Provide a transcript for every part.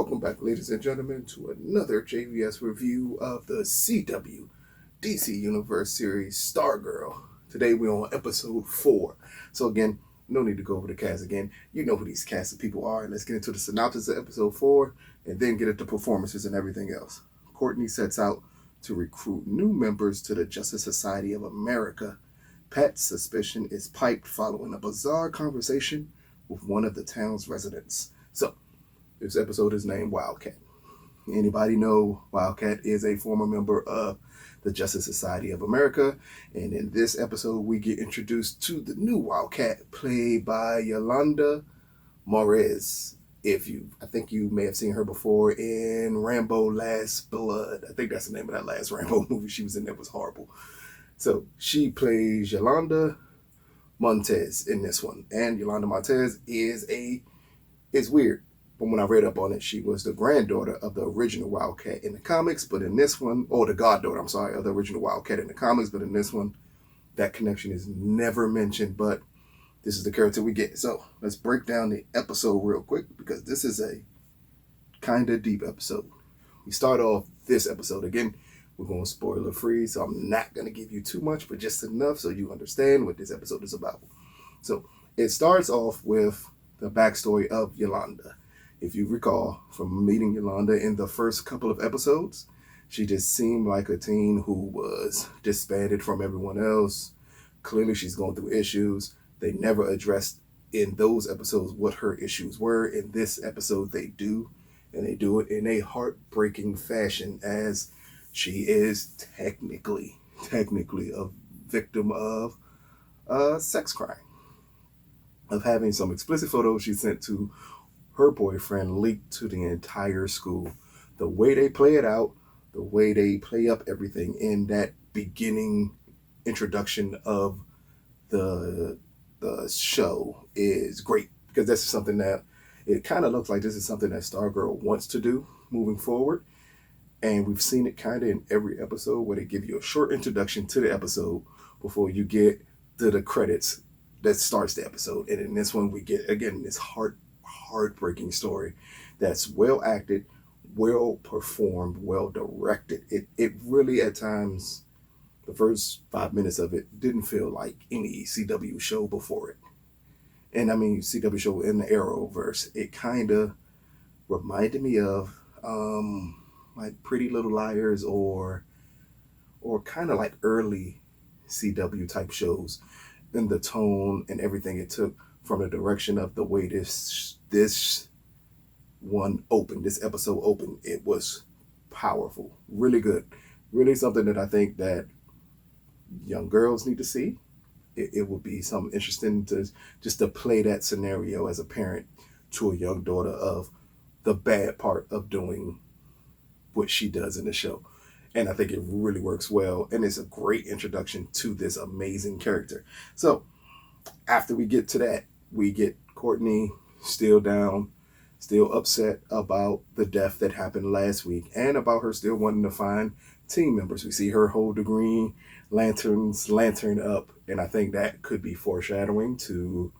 Welcome back, ladies and gentlemen, to another JVS review of the CW DC Universe series Stargirl. Today we're on episode 4. So again, no need to go over the cast again. You know who these cast of people are. Let's get into the synopsis of episode 4 and then get into performances and everything else. Courtney sets out to recruit new members to the Justice Society of America. Pat's suspicion is piqued following a bizarre conversation with one of the town's residents. So, this episode is named Wildcat. Anybody know Wildcat is a former member of the Justice Society of America, and in this episode we get introduced to the new Wildcat, played by Yolanda Moraz. I think you may have seen her before in Rambo Last Blood. I think that's the name of that last Rambo movie she was in. That was horrible. So she plays Yolanda Montez in this one, and Yolanda Montez is weird. But when I read up on it, she was the granddaughter of the original Wildcat in the comics, but in this one, or the goddaughter, I'm sorry, of the original Wildcat in the comics, but in this one, that connection is never mentioned, but this is the character we get. So let's break down the episode real quick, because this is a kind of deep episode. We start off this episode, again, we're going spoiler free, so I'm not going to give you too much, but just enough so you understand what this episode is about. So it starts off with the backstory of Yolanda. If you recall from meeting Yolanda in the first couple of episodes, she just seemed like a teen who was disbanded from everyone else. Clearly she's going through issues. They never addressed in those episodes what her issues were. In this episode they do, and they do it in a heartbreaking fashion, as she is technically a victim of a sex crime, of having some explicit photos she sent to her boyfriend leaked to the entire school. The way they play it out, the way they play up everything in that beginning introduction of the show is great, because this is something that it kind of looks like this is something that Stargirl wants to do moving forward. And we've seen it kind of in every episode, where they give you a short introduction to the episode before you get to the credits that starts the episode. And in this one, we get, again, this heartbreaking story that's well acted, well performed, well directed. It really, at times, the first 5 minutes of it didn't feel like any CW show before it. And I mean, CW show in the Arrowverse. It kind of reminded me of like Pretty Little Liars, or kind of like early CW type shows, in the tone and everything it took, from the direction of the way this episode opened. It was powerful, really good, really something that I think that young girls need to see. It would be something interesting to play that scenario as a parent to a young daughter, of the bad part of doing what she does in the show. And I think it really works well, and it's a great introduction to this amazing character. So after we get to that, we get Courtney still down, still upset about the death that happened last week, and about her still wanting to find team members. We see her hold the Green Lantern up, and I think that could be foreshadowing to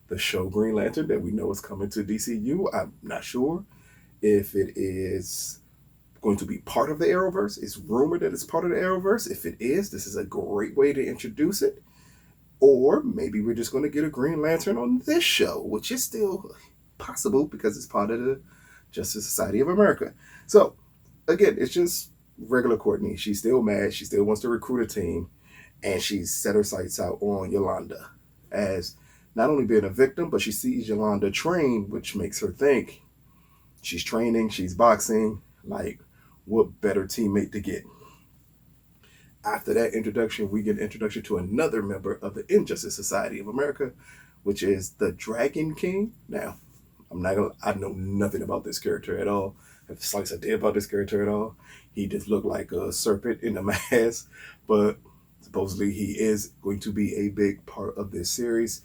the show Green Lantern that we know is coming to DCU. I'm not sure if it is going to be part of the Arrowverse. It's rumored that it's part of the Arrowverse. If it is, this is a great way to introduce it. Or maybe we're just going to get a Green Lantern on this show, which is still possible because it's part of the Justice Society of America. So, again, it's just regular Courtney. She's still mad. She still wants to recruit a team. And she's set her sights out on Yolanda as not only being a victim, but she sees Yolanda train, which makes her think she's training, she's boxing. Like, what better teammate to get? After that introduction, we get an introduction to another member of the Injustice Society of America, which is the Dragon King. Now, I know nothing about this character at all. I have the slice idea about this character at all. He just looked like a serpent in a mask, but supposedly he is going to be a big part of this series.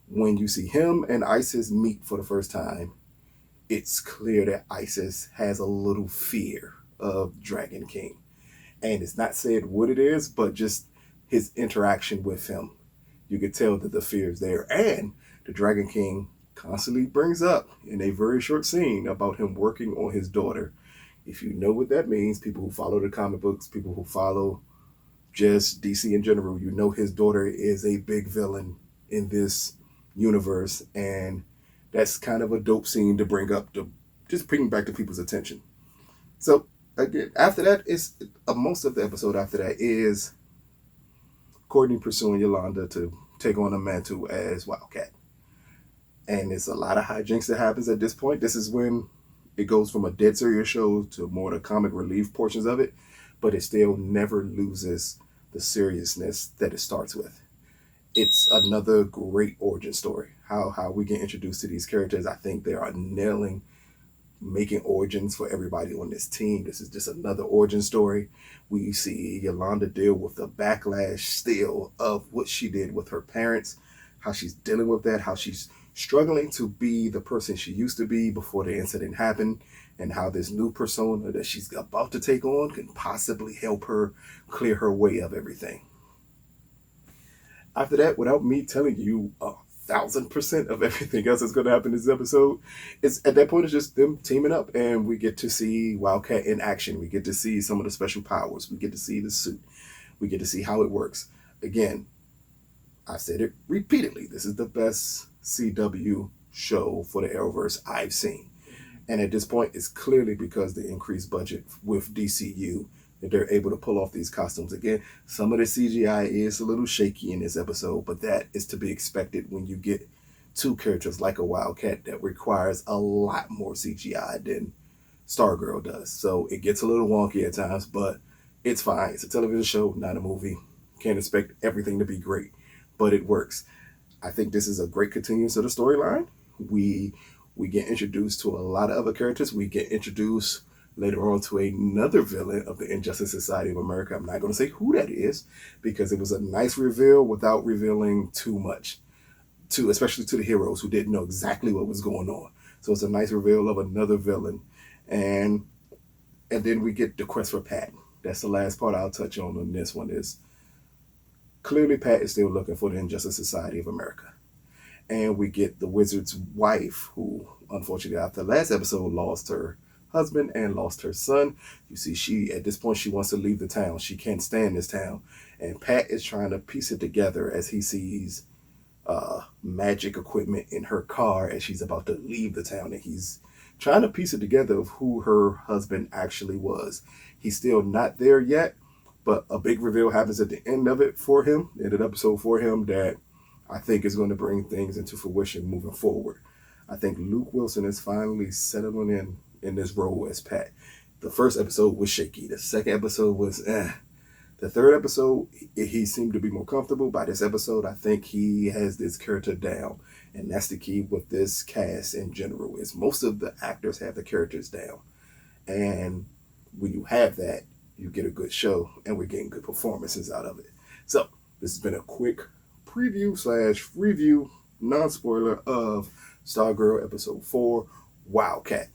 When you see him and Isis meet for the first time, it's clear that Isis has a little fear of Dragon King. And it's not said what it is, but just his interaction with him. You could tell that the fear is there. And the Dragon King constantly brings up in a very short scene about him working on his daughter. If you know what that means, people who follow the comic books, people who follow just DC in general, you know his daughter is a big villain in this universe, and that's kind of a dope scene to bring up to just bring back to people's attention. So again, after that is most of the episode after that is Courtney pursuing Yolanda to take on the mantle as Wildcat. And it's a lot of hijinks that happens at this point. This is when it goes from a dead serious show to more the comic relief portions of it, but it still never loses the seriousness that it starts with. It's another great origin story. How we get introduced to these characters, I think they are nailing making origins for everybody on this team. This is just another origin story. We see Yolanda deal with the backlash still of what she did with her parents, how she's dealing with that, how she's struggling to be the person she used to be before the incident happened, and how this new persona that she's about to take on can possibly help her clear her way of everything. After that, without me telling you 1,000% of everything else that's going to happen in this episode, it's at that point it's just them teaming up, and we get to see Wildcat in action. We get to see some of the special powers. We get to see the suit. We get to see how it works. Again, I've said it repeatedly. This is the best CW show for the Arrowverse I've seen. And at this point, it's clearly because the increased budget with DCU that they're able to pull off these costumes. Again, some of the CGI is a little shaky in this episode, but that is to be expected when you get two characters like a Wildcat that requires a lot more CGI than Stargirl does. So it gets a little wonky at times, but it's fine. It's a television show, not a movie. Can't expect everything to be great, but it works. I think this is a great continuance of the storyline. We get introduced to a lot of other characters. We get introduced later on to another villain of the Injustice Society of America. I'm not going to say who that is because it was a nice reveal without revealing too much, especially to the heroes who didn't know exactly what was going on. So it's a nice reveal of another villain. And then we get the quest for Pat. That's the last part I'll touch on this one is clearly Pat is still looking for the Injustice Society of America. And we get the Wizard's wife, who unfortunately after the last episode lost her husband and lost her son. You see, at this point she wants to leave the town. She can't stand this town. And Pat is trying to piece it together as he sees magic equipment in her car as she's about to leave the town. And he's trying to piece it together of who her husband actually was. He's still not there yet, but a big reveal happens at the end of it for him, in an episode for him, that I think is going to bring things into fruition moving forward. I think Luke Wilson is finally settling in this role as Pat. The first episode was shaky. The second episode was The third episode, he seemed to be more comfortable. By this episode, I think he has this character down. And that's the key with this cast in general, is most of the actors have the characters down. And when you have that, you get a good show, and we're getting good performances out of it. So, this has been a quick preview/review, non-spoiler, of Stargirl Episode 4, Wildcat.